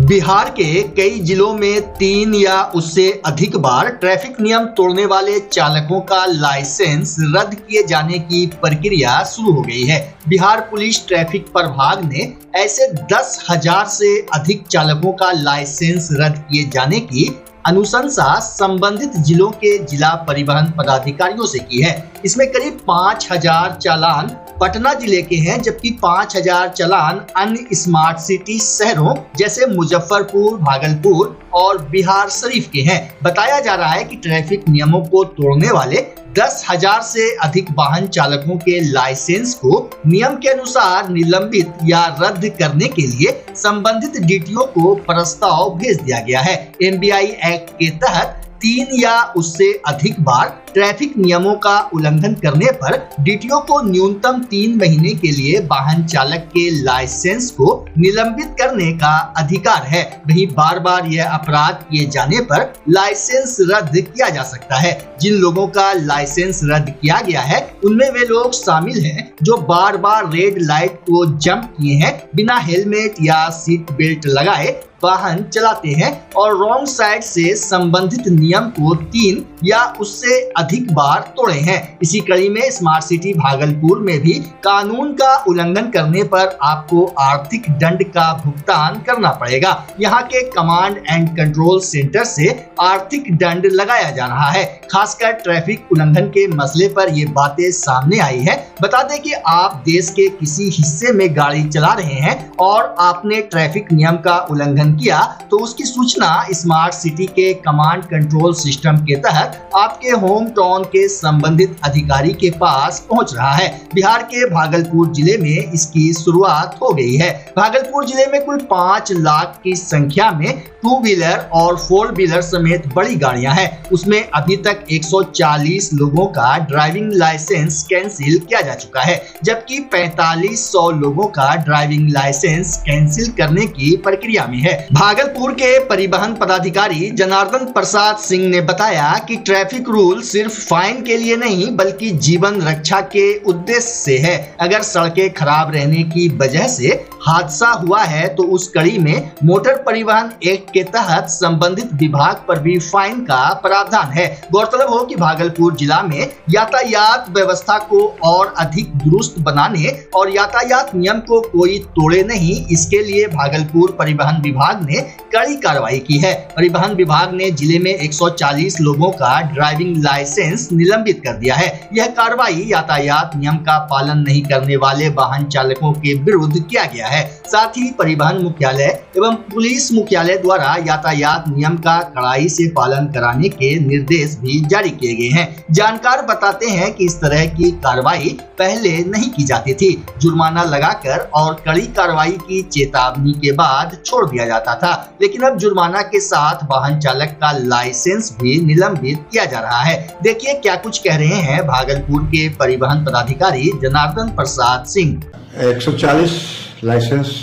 बिहार के कई जिलों में 3 या उससे अधिक बार ट्रैफिक नियम तोड़ने वाले चालकों का लाइसेंस रद्द किए जाने की प्रक्रिया शुरू हो गई है। बिहार पुलिस ट्रैफिक प्रभाग ने ऐसे 10,000 से अधिक चालकों का लाइसेंस रद्द किए जाने की अनुशंसा संबंधित जिलों के जिला परिवहन पदाधिकारियों से की है। इसमें करीब 5,000 चालान पटना जिले के हैं, जबकि 5,000 चालान अन्य स्मार्ट सिटी शहरों जैसे मुजफ्फरपुर, भागलपुर और बिहार शरीफ के हैं। बताया जा रहा है कि ट्रैफिक नियमों को तोड़ने वाले 10,000 से अधिक वाहन चालकों के लाइसेंस को नियम के अनुसार निलंबित या रद्द करने के लिए संबंधित डीटीओ को प्रस्ताव भेज दिया गया है। MBI एक्ट के तहत 3 या उससे अधिक बार ट्रैफिक नियमों का उल्लंघन करने पर डीटीओ को न्यूनतम 3 महीने के लिए वाहन चालक के लाइसेंस को निलंबित करने का अधिकार है। वहीं बार बार यह अपराध किए जाने पर लाइसेंस रद्द किया जा सकता है। जिन लोगों का लाइसेंस रद्द किया गया है उनमें वे लोग शामिल हैं जो बार बार रेड लाइट को जंप किए हैं, बिना हेलमेट या सीट बेल्ट लगाए वाहन चलाते हैं और रॉन्ग साइड से संबंधित नियम को 3 या उससे अधिक बार तोड़े हैं। इसी कड़ी में स्मार्ट सिटी भागलपुर में भी कानून का उल्लंघन करने पर आपको आर्थिक दंड का भुगतान करना पड़ेगा। यहाँ के कमांड एंड कंट्रोल सेंटर से आर्थिक दंड लगाया जा रहा है। खासकर ट्रैफिक उल्लंघन के मसले पर ये बातें सामने आई है। बता दें कि आप देश के किसी हिस्से में गाड़ी चला रहे हैं और आपने ट्रैफिक नियम का उल्लंघन किया तो उसकी सूचना स्मार्ट सिटी के कमांड कंट्रोल सिस्टम के तहत आपके होम टाउन के संबंधित अधिकारी के पास पहुंच रहा है। बिहार के भागलपुर जिले में इसकी शुरुआत हो गई है। भागलपुर जिले में कुल 5 लाख की संख्या में 2 व्हीलर और 4 व्हीलर समेत बड़ी गाड़ियां हैं। उसमें अभी तक 140 लोगों का ड्राइविंग लाइसेंस कैंसिल किया जा चुका है, जबकि 4500 लोगों का ड्राइविंग लाइसेंस कैंसिल करने की प्रक्रिया में है। भागलपुर के परिवहन पदाधिकारी जनार्दन प्रसाद सिंह ने बताया कि ट्रैफिक रूल सिर्फ फाइन के लिए नहीं बल्कि जीवन रक्षा के उद्देश्य से है। अगर सड़कें खराब रहने की वजह से हादसा हुआ है तो उस कड़ी में मोटर परिवहन एक्ट के तहत संबंधित विभाग पर भी फाइन का प्रावधान है। गौरतलब हो कि भागलपुर जिला में यातायात व्यवस्था को और अधिक दुरुस्त बनाने और यातायात नियम को कोई तोड़े नहीं, इसके लिए भागलपुर परिवहन विभाग ने कड़ी कार्रवाई की है। परिवहन विभाग ने जिले में 140 लोगों का ड्राइविंग लाइसेंस निलंबित कर दिया है। यह कार्रवाई यातायात नियम का पालन नहीं करने वाले वाहन चालकों के विरुद्ध किया गया है। साथ ही परिवहन मुख्यालय एवं पुलिस मुख्यालय द्वारा यातायात नियम का कड़ाई से पालन कराने के निर्देश भी जारी किए गए हैं। जानकार बताते हैं कि इस तरह की कार्रवाई पहले नहीं की जाती थी। जुर्माना लगाकर और कड़ी कार्रवाई की चेतावनी के बाद छोड़ दिया जाता था, लेकिन अब जुर्माना के साथ वाहन चालक का लाइसेंस भी निलंबित किया जा रहा है। देखिए क्या कुछ कह रहे हैं भागलपुर के परिवहन पदाधिकारी जनार्दन प्रसाद सिंह। 140 लाइसेंस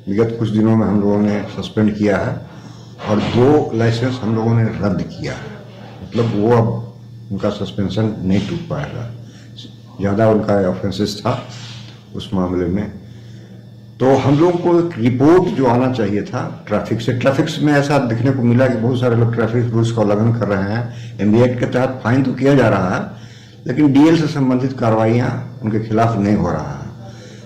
विगत कुछ दिनों में हम लोगों ने सस्पेंड किया है और 2 लाइसेंस हम लोगों ने रद्द किया है। मतलब वो अब उनका सस्पेंशन नहीं टूट पाएगा। ज़्यादा उनका ऑफेंसेस था उस मामले में। तो हम लोगों को एक रिपोर्ट जो आना चाहिए था ट्रैफिक में ऐसा देखने को मिला कि बहुत सारे लोग ट्रैफिक रूल्स का उल्लंघन कर रहे हैं। MBI एक्ट के तहत फाइन तो किया जा रहा है, लेकिन DL से संबंधित कार्रवाइयाँ उनके खिलाफ नहीं हो रहा है।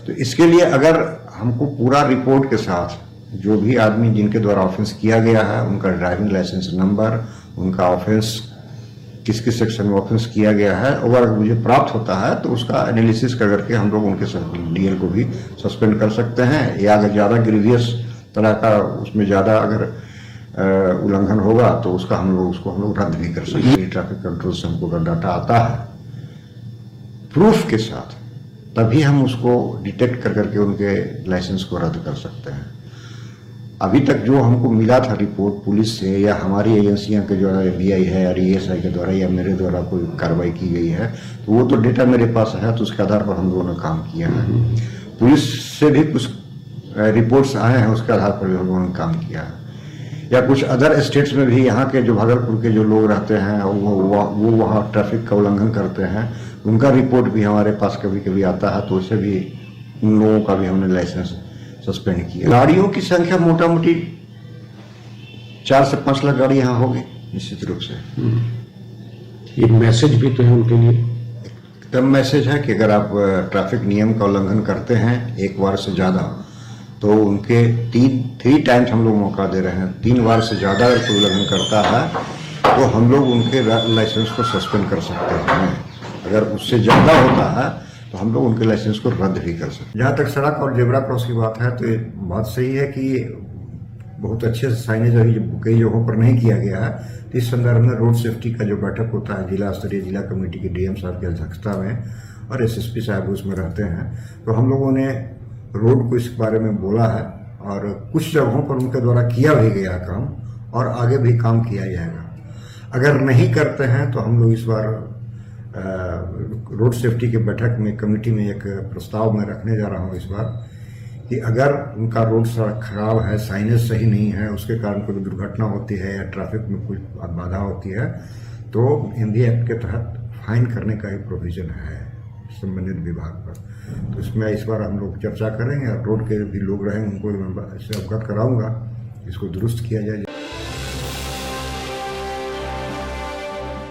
तो इसके लिए अगर हमको पूरा रिपोर्ट के साथ जो भी आदमी जिनके द्वारा ऑफेंस किया गया है उनका ड्राइविंग लाइसेंस नंबर, उनका ऑफेंस किस किस सेक्शन में ऑफेंस किया गया है, और अगर मुझे प्राप्त होता है तो उसका एनालिसिस करके हम लोग उनके DL को भी सस्पेंड कर सकते हैं, या अगर ज़्यादा ग्रीवियस तरह का उसमें ज़्यादा अगर उल्लंघन होगा तो उसका हम लोग रद्द भी कर सकते हैं। ट्रैफिक कंट्रोल से हमको अगर डाटा आता है प्रूफ के साथ, तभी हम उसको डिटेक्ट करके उनके लाइसेंस को रद्द कर सकते हैं। अभी तक जो हमको मिला था रिपोर्ट पुलिस से या हमारी एजेंसियां के द्वारा MBI है और ESI के द्वारा या मेरे द्वारा कोई कार्रवाई की गई है, तो वो तो डेटा मेरे पास है, तो उसके आधार पर हम लोगों ने काम किया है। पुलिस से भी कुछ रिपोर्ट्स आए हैं, उसके आधार पर भी हम लोगों ने काम किया है। या कुछ अदर स्टेट्स में भी यहाँ के जो भागलपुर के जो लोग रहते हैं वो वहाँ ट्रैफिक का उल्लंघन करते हैं, उनका रिपोर्ट भी हमारे पास कभी कभी आता है, तो उससे भी उन लोगों का भी हमने लाइसेंस सस्पेंड किया। गाड़ियों की संख्या मोटा मोटी 4 से 5 लाख गाड़ी यहाँ होगी निश्चित रूप से। ये मैसेज भी तो है उनके लिए। एकदम मैसेज है कि अगर आप ट्रैफिक नियम का उल्लंघन करते हैं एक बार से ज़्यादा, तो उनके 3 टाइम्स हम लोग मौका दे रहे हैं। 3 बार से ज़्यादा अगर कोई उल्लंघन करता है तो हम लोग उनके लाइसेंस को सस्पेंड कर सकते हैं। अगर उससे ज़्यादा होता है तो हम लोग उनके लाइसेंस को रद्द भी कर सकते हैं। जहाँ तक सड़क और जेब्रा क्रॉस की बात है, तो ये बात सही है कि बहुत अच्छे से साइनेज अभी कई जगहों पर नहीं किया गया है। तो इस संदर्भ में रोड सेफ्टी का जो बैठक होता है जिला स्तरीय, जिला कमेटी के डीएम साहब की अध्यक्षता में और एसएसपी साहब उसमें रहते हैं, तो हम लोगों ने रोड को इस बारे में बोला है और कुछ जगहों पर उनके द्वारा किया भी गया काम और आगे भी काम किया जाएगा। अगर नहीं करते हैं तो हम लोग इस बार रोड सेफ्टी के बैठक में कमेटी में एक प्रस्ताव में रखने जा रहा हूँ इस बार कि अगर उनका रोड सड़क खराब है, साइनेज सही नहीं है, उसके कारण कोई दुर्घटना होती है या ट्रैफिक में कोई बाधा होती है, तो एमवी एक्ट के तहत फाइन करने का एक प्रोविजन है संबंधित विभाग पर। तो इसमें इस बार हम लोग चर्चा करेंगे और रोड के भी लोग रहेंगे, उनको इससे अवगत कराऊंगा, इसको दुरुस्त किया जाए।